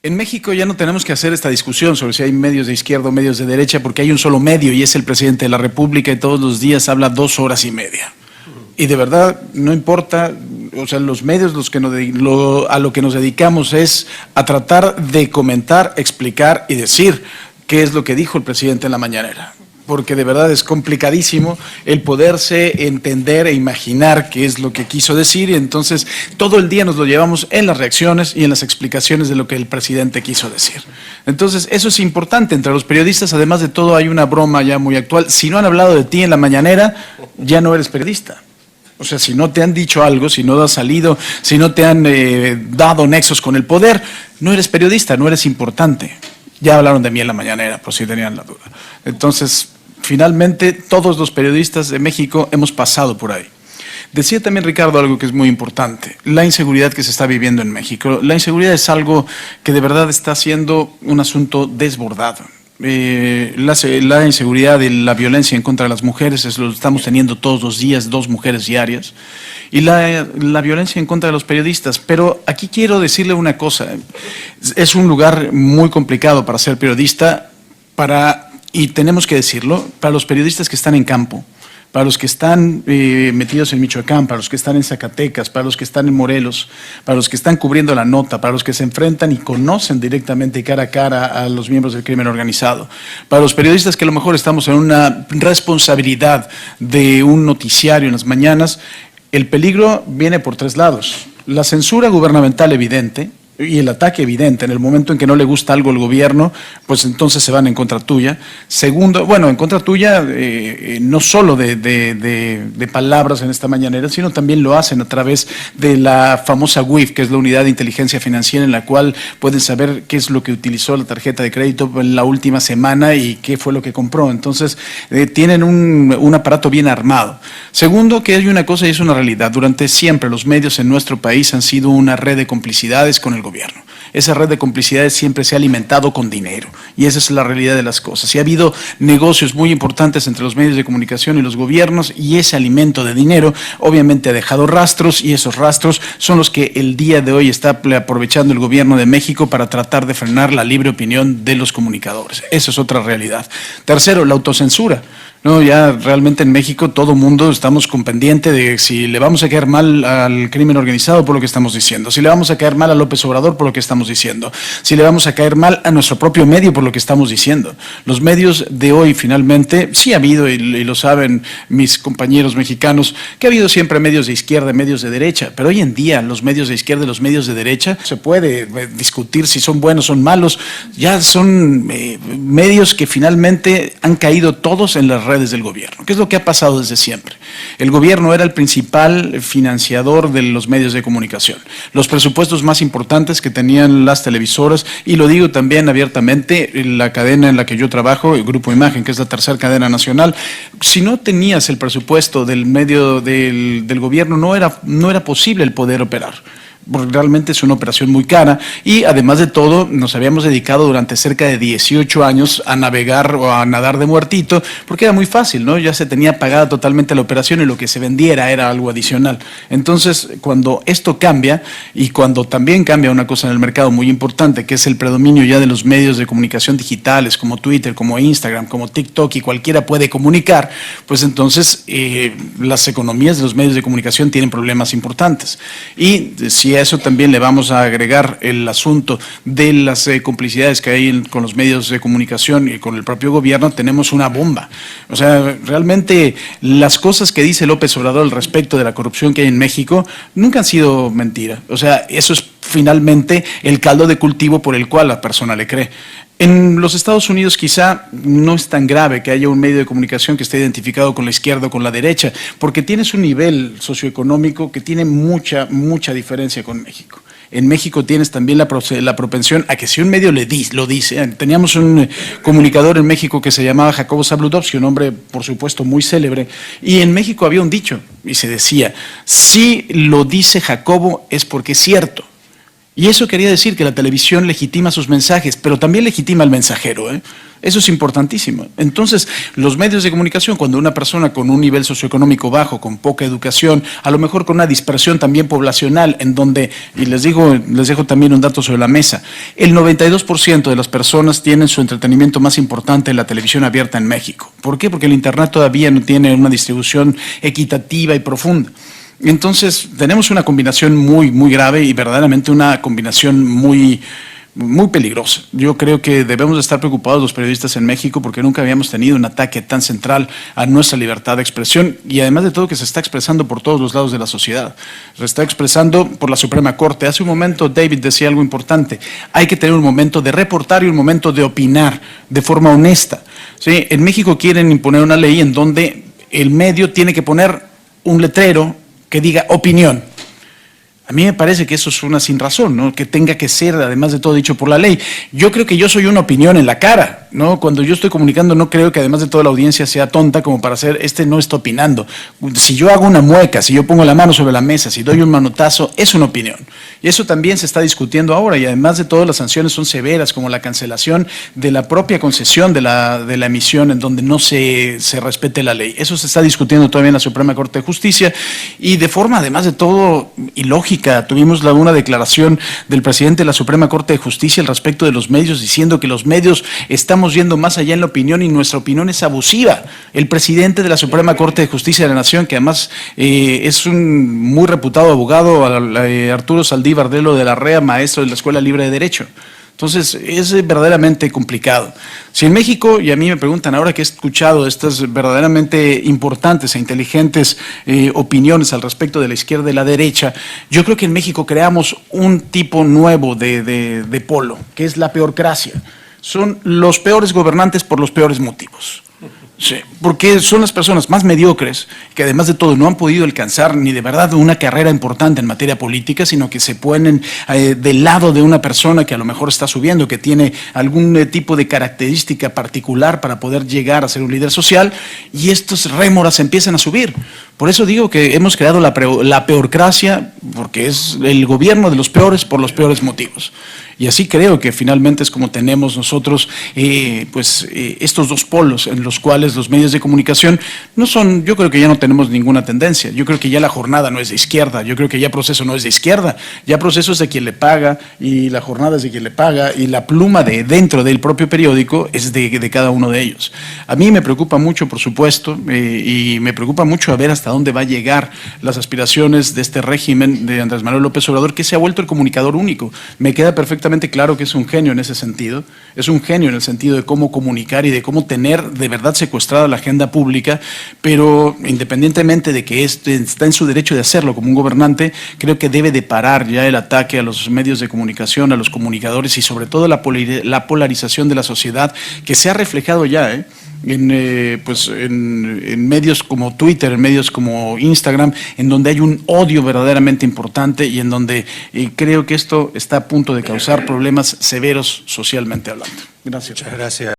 En México ya no tenemos que hacer esta discusión sobre si hay medios de izquierda o medios de derecha, porque hay un solo medio y es el presidente de la República y todos los días habla 2 horas y media. Y de verdad no importa, o sea, los medios a lo que nos dedicamos es a tratar de comentar, explicar y decir qué es lo que dijo el presidente en la mañanera. Porque de verdad es complicadísimo el poderse entender e imaginar qué es lo que quiso decir, y entonces todo el día nos lo llevamos en las reacciones y en las explicaciones de lo que el presidente quiso decir. Entonces eso es importante entre los periodistas. Además de todo, hay una broma ya muy actual: si no han hablado de ti en la mañanera, ya no eres periodista. O sea, si no te han dicho algo, si no has salido, si no te han dado nexos con el poder, no eres periodista, no eres importante. Ya hablaron de mí en la mañanera, por si tenían la duda. Entonces, finalmente, todos los periodistas de México hemos pasado por ahí. Decía también Ricardo algo que es muy importante: la inseguridad que se está viviendo en México. La inseguridad es algo que de verdad está siendo un asunto desbordado. La inseguridad y la violencia en contra de las mujeres lo estamos teniendo todos los días, 2 mujeres diarias, y la violencia en contra de los periodistas. Pero aquí quiero decirle una cosa: es un lugar muy complicado para ser periodista, y tenemos que decirlo, para los periodistas que están en campo, para los que están metidos en Michoacán, para los que están en Zacatecas, para los que están en Morelos, para los que están cubriendo la nota, para los que se enfrentan y conocen directamente cara a cara a los miembros del crimen organizado, para los periodistas que a lo mejor estamos en una responsabilidad de un noticiario en las mañanas. El peligro viene por 3 lados: la censura gubernamental evidente y el ataque evidente. En el momento en que no le gusta algo al gobierno, pues entonces se van en contra tuya. Segundo, bueno, en contra tuya no solo de palabras en esta mañanera, sino también lo hacen a través de la famosa UIF, que es la Unidad de Inteligencia Financiera, en la cual pueden saber qué es lo que utilizó la tarjeta de crédito en la última semana y qué fue lo que compró. Entonces, tienen un aparato bien armado. Segundo, que hay una cosa y es una realidad: durante siempre los medios en nuestro país han sido una red de complicidades con el gobierno. Esa red de complicidades siempre se ha alimentado con dinero, y esa es la realidad de las cosas. Y ha habido negocios muy importantes entre los medios de comunicación y los gobiernos, y ese alimento de dinero obviamente ha dejado rastros, y esos rastros son los que el día de hoy está aprovechando el gobierno de México para tratar de frenar la libre opinión de los comunicadores. Eso es otra realidad. Tercero, la autocensura. No, ya realmente en México todo mundo estamos con pendiente de si le vamos a caer mal al crimen organizado por lo que estamos diciendo, si le vamos a caer mal a López Obrador por lo que estamos diciendo, si le vamos a caer mal a nuestro propio medio por lo que estamos diciendo. Los medios de hoy, finalmente, sí ha habido, y lo saben mis compañeros mexicanos, que ha habido siempre medios de izquierda y medios de derecha, pero hoy en día los medios de izquierda y los medios de derecha se puede discutir si son buenos o son malos. Ya son medios que finalmente han caído todos en las redes del gobierno. ¿Qué es lo que ha pasado desde siempre? El gobierno era el principal financiador de los medios de comunicación. Los presupuestos más importantes que tenían las televisoras, y lo digo también abiertamente, la cadena en la que yo trabajo, el Grupo Imagen, que es la 3ª cadena nacional, si no tenías el presupuesto del medio del gobierno, no era posible el poder operar, porque realmente es una operación muy cara. Y además de todo, nos habíamos dedicado durante cerca de 18 años a navegar o a nadar de muertito, porque era muy fácil, ¿no? Ya se tenía pagada totalmente la operación y lo que se vendiera era algo adicional. Entonces, cuando esto cambia, y cuando también cambia una cosa en el mercado muy importante, que es el predominio ya de los medios de comunicación digitales, como Twitter, como Instagram, como TikTok, y cualquiera puede comunicar, pues entonces las economías de los medios de comunicación tienen problemas importantes. Y si a eso también le vamos a agregar el asunto de las complicidades que hay con los medios de comunicación y con el propio gobierno, tenemos una bomba. O sea, realmente las cosas que dice López Obrador al respecto de la corrupción que hay en México nunca han sido mentira. O sea, eso es finalmente el caldo de cultivo por el cual la persona le cree. En los Estados Unidos quizá no es tan grave que haya un medio de comunicación que esté identificado con la izquierda o con la derecha, porque tienes un nivel socioeconómico que tiene mucha diferencia con México. En México tienes también la propensión a que si un medio lo dice. Teníamos un comunicador en México que se llamaba Jacobo Zabludovsky, un hombre por supuesto muy célebre, y en México había un dicho y se decía: si lo dice Jacobo es porque es cierto. Y eso quería decir que la televisión legitima sus mensajes, pero también legitima al mensajero, ¿eh? Eso es importantísimo. Entonces, los medios de comunicación, cuando una persona con un nivel socioeconómico bajo, con poca educación, a lo mejor con una dispersión también poblacional, en donde, y les dejo también un dato sobre la mesa, el 92% de las personas tienen su entretenimiento más importante en la televisión abierta en México. ¿Por qué? Porque el Internet todavía no tiene una distribución equitativa y profunda. Entonces, tenemos una combinación muy, muy grave y verdaderamente una combinación muy peligrosa. Yo creo que debemos de estar preocupados los periodistas en México porque nunca habíamos tenido un ataque tan central a nuestra libertad de expresión y además de todo que se está expresando por todos los lados de la sociedad. Se está expresando por la Suprema Corte. Hace un momento David decía algo importante. Hay que tener un momento de reportar y un momento de opinar de forma honesta. ¿Sí? En México quieren imponer una ley en donde el medio tiene que poner un letrero que diga opinión. A mí me parece que eso es una sinrazón, ¿no? Que tenga que ser, además de todo, dicho por la ley. Yo creo que yo soy una opinión en la cara, ¿no? Cuando yo estoy comunicando, no creo que además de toda la audiencia sea tonta como para hacer, no está opinando. Si yo hago una mueca, si yo pongo la mano sobre la mesa, si doy un manotazo, es una opinión. Y eso también se está discutiendo ahora, y además de todo, las sanciones son severas, como la cancelación de la propia concesión de la emisión en donde no se respete la ley. Eso se está discutiendo todavía en la Suprema Corte de Justicia, y de forma, además de todo, ilógica. Tuvimos una declaración del presidente de la Suprema Corte de Justicia al respecto de los medios, diciendo que los medios estamos yendo más allá en la opinión y nuestra opinión es abusiva. El presidente de la Suprema Corte de Justicia de la Nación, que además es un muy reputado abogado, Arturo Saldívar de la Rea, maestro de la Escuela Libre de Derecho. Entonces, es verdaderamente complicado. Si en México, y a mí me preguntan ahora que he escuchado estas verdaderamente importantes e inteligentes opiniones al respecto de la izquierda y la derecha, yo creo que en México creamos un tipo nuevo de polo, que es la peorcracia. Son los peores gobernantes por los peores motivos. Sí, porque son las personas más mediocres que además de todo no han podido alcanzar ni de verdad una carrera importante en materia política, sino que se ponen del lado de una persona que a lo mejor está subiendo, que tiene algún tipo de característica particular para poder llegar a ser un líder social, y estos rémoras empiezan a subir. Por eso digo que hemos creado la peorcracia, porque es el gobierno de los peores por los peores motivos. Y así creo que finalmente es como tenemos nosotros estos dos polos en los cuales los medios de comunicación no son, yo creo que ya no tenemos ninguna tendencia. Yo creo que ya la jornada no es de izquierda, yo creo que ya Proceso no es de izquierda, ya Proceso es de quien le paga y la jornada es de quien le paga y la pluma de dentro del propio periódico es de cada uno de ellos. A mí me preocupa mucho, por supuesto, y me preocupa mucho a ver hasta dónde va a llegar las aspiraciones de este régimen de Andrés Manuel López Obrador, que se ha vuelto el comunicador único. Me queda perfectamente claro que es un genio en ese sentido, es un genio en el sentido de cómo comunicar y de cómo tener de verdad secuestrada la agenda pública, pero independientemente de que está en su derecho de hacerlo como un gobernante, creo que debe de parar ya el ataque a los medios de comunicación, a los comunicadores y sobre todo la polarización de la sociedad que se ha reflejado ya, en medios como Twitter, en medios como Instagram, en donde hay un odio verdaderamente importante y en donde creo que esto está a punto de causar problemas severos socialmente hablando. Gracias. Muchas gracias.